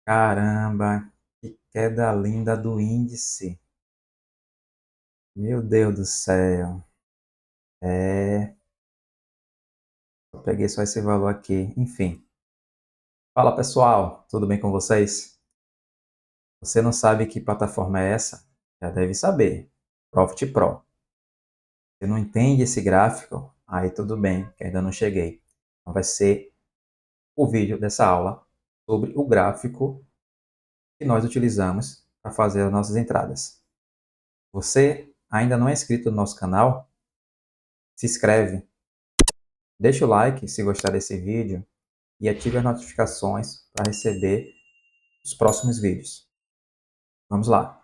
Caramba, que queda linda do índice. Meu Deus do céu. É, eu peguei só esse valor aqui. Enfim. Fala pessoal, tudo bem com vocês? Você não sabe que plataforma é essa? Já deve saber. Profit Pro. Você não entende esse gráfico? Aí tudo bem, que ainda não cheguei. Então vai ser o vídeo dessa aula sobre o gráfico que nós utilizamos para fazer as nossas entradas. Você ainda não é inscrito no nosso canal? Se inscreve, deixa o like se gostar desse vídeo e ative as notificações para receber os próximos vídeos. Vamos lá.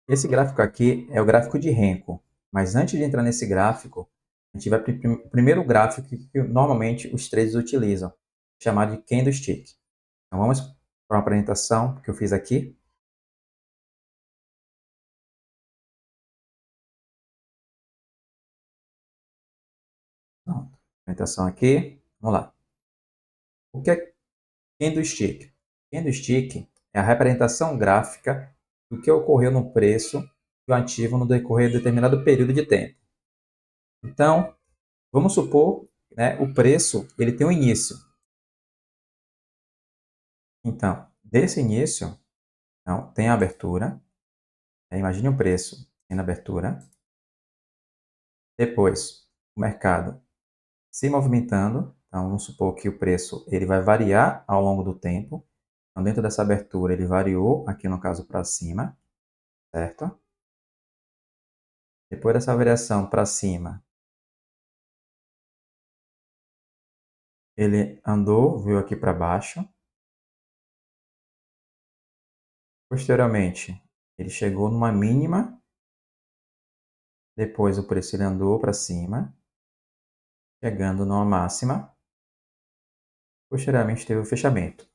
Esse gráfico aqui é o gráfico de Renko, mas antes de entrar nesse gráfico, a gente vai para o primeiro gráfico que normalmente os traders utilizam, chamado de Candlestick. Então vamos para uma apresentação que eu fiz aqui. Pronto. Apresentação aqui. Vamos lá. O que é Candlestick? Candlestick é a representação gráfica do que ocorreu no preço do ativo no decorrer de determinado período de tempo. Então, vamos supor, né, o preço ele tem um início. Então, desse início, então, tem a abertura. Imagine o preço tendo abertura. Depois, o mercado se movimentando. Então, vamos supor que o preço ele vai variar ao longo do tempo. Então, dentro dessa abertura, ele variou, aqui no caso, para cima, certo? Depois dessa variação para cima, ele andou, veio aqui para baixo. Posteriormente, ele chegou numa mínima. Depois o preço ele andou para cima, chegando numa máxima. Posteriormente teve o fechamento.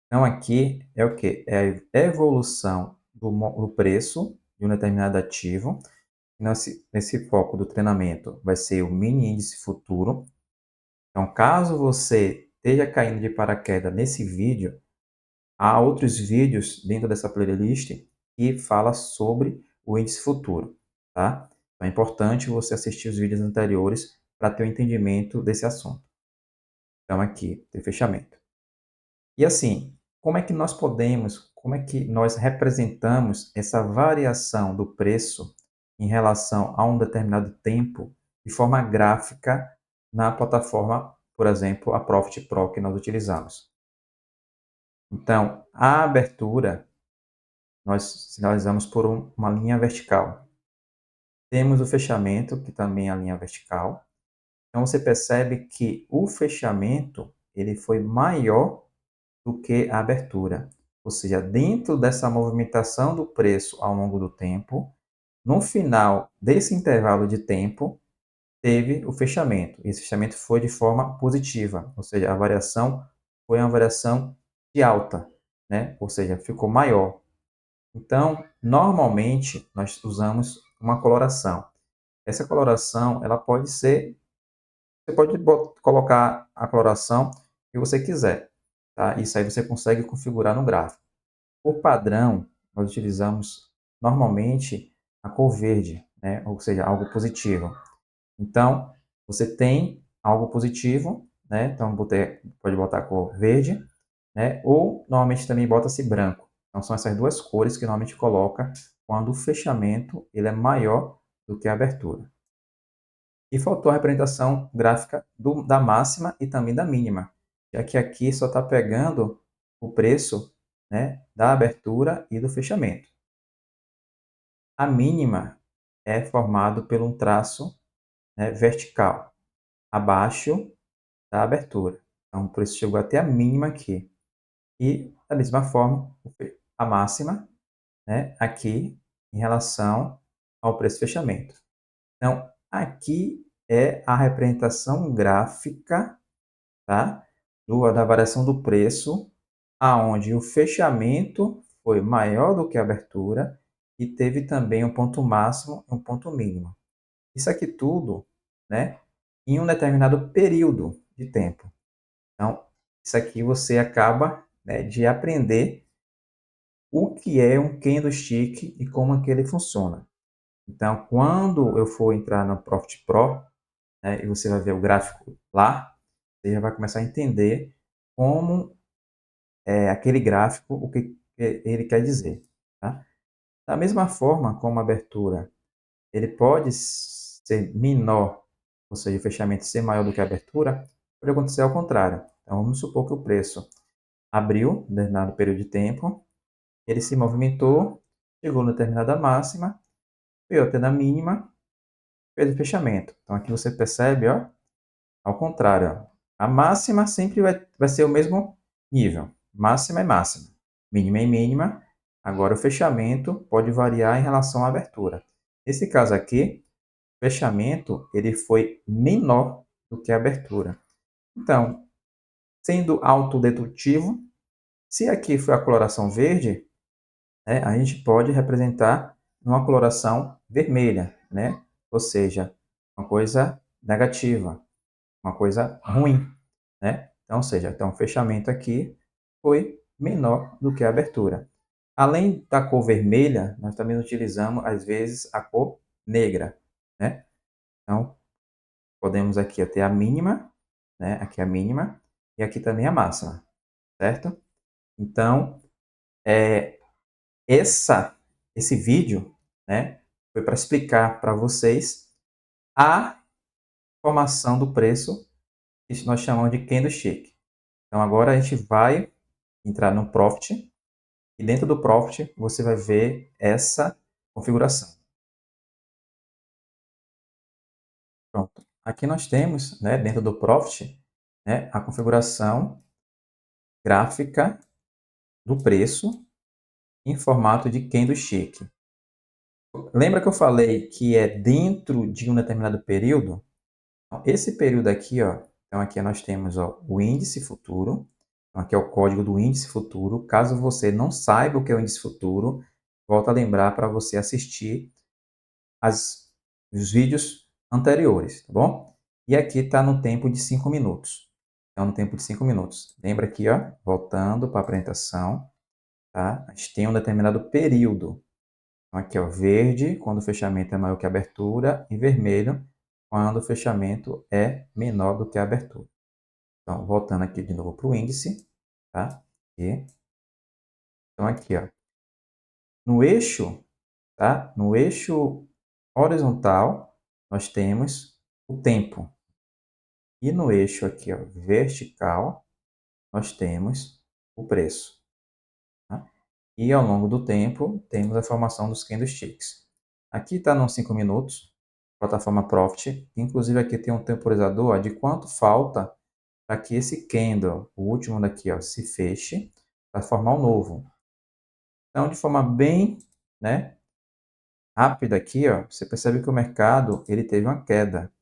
Então aqui é o que? É a evolução do preço de um determinado ativo. Nesse foco do treinamento vai ser o mini índice futuro. Então caso você esteja caindo de paraquedas nesse vídeo, há outros vídeos dentro dessa playlist que fala sobre o índice futuro, tá? Então é importante você assistir os vídeos anteriores para ter o entendimento desse assunto. Então aqui, tem fechamento. E assim, como é que nós representamos essa variação do preço em relação a um determinado tempo de forma gráfica na plataforma, por exemplo, a Profit Pro que nós utilizamos? Então, a abertura nós sinalizamos por uma linha vertical. Temos o fechamento, que também é a linha vertical. Então você percebe que o fechamento ele foi maior do que a abertura. Ou seja, dentro dessa movimentação do preço ao longo do tempo, no final desse intervalo de tempo, teve o fechamento. E esse fechamento foi de forma positiva, ou seja, a variação foi uma variação de alta, né? Ou seja, ficou maior. Então, normalmente, nós usamos uma coloração. Essa coloração, ela pode ser, você pode colocar a coloração que você quiser, tá? Isso aí você consegue configurar no gráfico. Por padrão, nós utilizamos normalmente a cor verde, né? Ou seja, algo positivo. Então, você tem algo positivo, né? Então, pode botar a cor verde, né? Ou normalmente também bota-se branco. Então, são essas duas cores que normalmente coloca quando o fechamento ele é maior do que a abertura. E faltou a representação gráfica da máxima e também da mínima, já que aqui só está pegando o preço, né, da abertura e do fechamento. A mínima é formado por um traço, né, vertical, abaixo da abertura. Então, o preço chegou até a mínima aqui. E, da mesma forma, a máxima, né, aqui em relação ao preço fechamento. Então, aqui é a representação gráfica, tá, da variação do preço, aonde o fechamento foi maior do que a abertura e teve também um ponto máximo e um ponto mínimo. Isso aqui tudo, né, em um determinado período de tempo. Então, isso aqui você acaba, né, de aprender o que é um candlestick e como é que ele funciona. Então, quando eu for entrar no Profit Pro, né, e você vai ver o gráfico lá, você já vai começar a entender como é aquele gráfico, o que ele quer dizer, tá? Da mesma forma como a abertura, ele pode ser menor, ou seja, o fechamento ser maior do que a abertura, pode acontecer ao contrário. Então, vamos supor que o preço abriu em determinado período de tempo, ele se movimentou, chegou na determinada máxima, veio até na mínima, fez o fechamento. Então, aqui você percebe, ó, ao contrário, ó, a máxima sempre vai ser o mesmo nível. Máxima é máxima, mínima é mínima. Agora, o fechamento pode variar em relação à abertura. Nesse caso aqui, o fechamento ele foi menor do que a abertura. Então, sendo autodedutivo, se aqui foi a coloração verde, né, a gente pode representar uma coloração vermelha, né? Ou seja, uma coisa negativa, uma coisa ruim, né? Então, ou seja, então o fechamento aqui foi menor do que a abertura. Além da cor vermelha, nós também utilizamos, às vezes, a cor negra, né? Então, podemos aqui ter a mínima, né? Aqui a mínima, e aqui também a máxima, certo? Então, é, esse vídeo, né, foi para explicar para vocês a formação do preço, que nós chamamos de candlestick. Então, agora a gente vai entrar no Profit, e dentro do Profit você vai ver essa configuração. Pronto. Aqui nós temos, né, dentro do Profit, né, a configuração gráfica do preço em formato de candlestick. Lembra que eu falei que é dentro de um determinado período? Então, esse período aqui, ó, então aqui nós temos, ó, o índice futuro. Então, aqui é o código do índice futuro. Caso você não saiba o que é o índice futuro, volto a lembrar para você assistir os vídeos anteriores, tá bom? E aqui está no tempo de 5 minutos. Então, no tempo de 5 minutos. Lembra aqui, ó, voltando para a apresentação, tá? A gente tem um determinado período. Então, aqui, ó, verde, quando o fechamento é maior que a abertura, e vermelho, quando o fechamento é menor do que a abertura. Então, voltando aqui de novo para o índice, tá? E, então, aqui, ó, no eixo, tá? No eixo horizontal, nós temos o tempo. E no eixo aqui, ó, vertical, nós temos o preço. Tá? E ao longo do tempo, temos a formação dos candlesticks. Aqui está nos 5 minutos, plataforma Profit. Inclusive aqui tem um temporizador, ó, de quanto falta para que esse candle, o último daqui, ó, se feche para formar um novo. Então, de forma bem, né, rápida aqui, ó, você percebe que o mercado ele teve uma queda.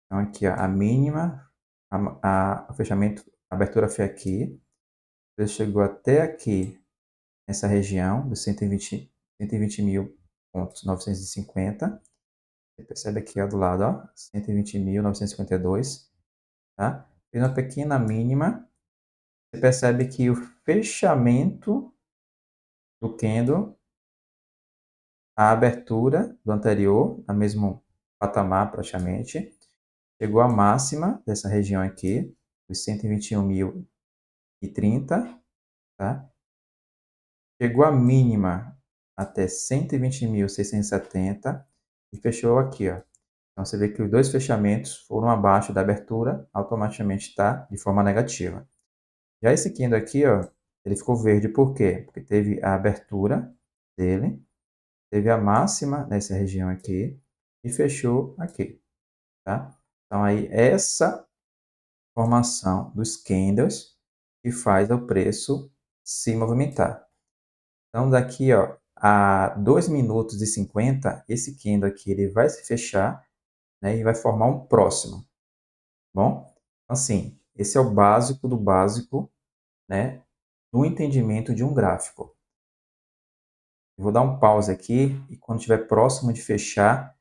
Então, aqui, ó, a mínima, o fechamento, a abertura foi aqui, ele chegou até aqui, nessa região dos 120.950. Você percebe aqui, ó, do lado, ó, 120.952, tá? Fez uma pequena mínima. Você percebe que o fechamento do candle, a abertura do anterior, no mesmo patamar praticamente, chegou à máxima dessa região aqui, os 121.030, tá? Chegou à mínima até 120.670 e fechou aqui, ó. Então você vê que os dois fechamentos foram abaixo da abertura, automaticamente está de forma negativa. Já esse candle aqui, ó, ele ficou verde por quê? Porque teve a abertura dele, teve a máxima nessa região aqui e fechou aqui, tá? Então aí essa formação dos candles que faz o preço se movimentar. Então daqui, ó, a 2 minutos e 50, esse candle aqui ele vai se fechar, né, e vai formar um próximo, bom? Assim, esse é o básico do básico, né, do entendimento de um gráfico. Eu vou dar um pause aqui e quando estiver próximo de fechar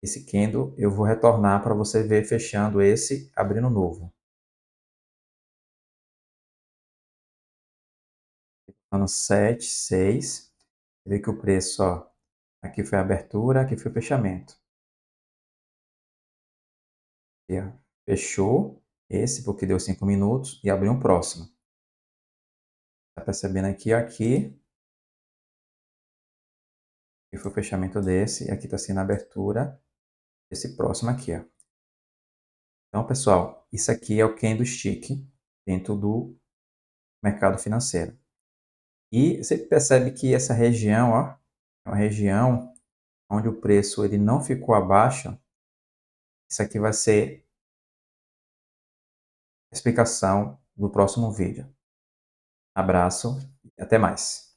esse candle, eu vou retornar para você ver fechando esse, abrindo novo. Tá no 7, 6. Você vê que o preço, ó, aqui foi a abertura, aqui foi o fechamento. Aqui, ó, fechou esse porque deu 5 minutos e abriu um próximo. Tá percebendo aqui, aqui e foi o fechamento desse, e aqui está sendo a abertura desse próximo aqui, ó. Então, pessoal, isso aqui é o candlestick dentro do mercado financeiro. E você percebe que essa região, ó, é uma região onde o preço ele não ficou abaixo. Isso aqui vai ser a explicação do próximo vídeo. Abraço e até mais.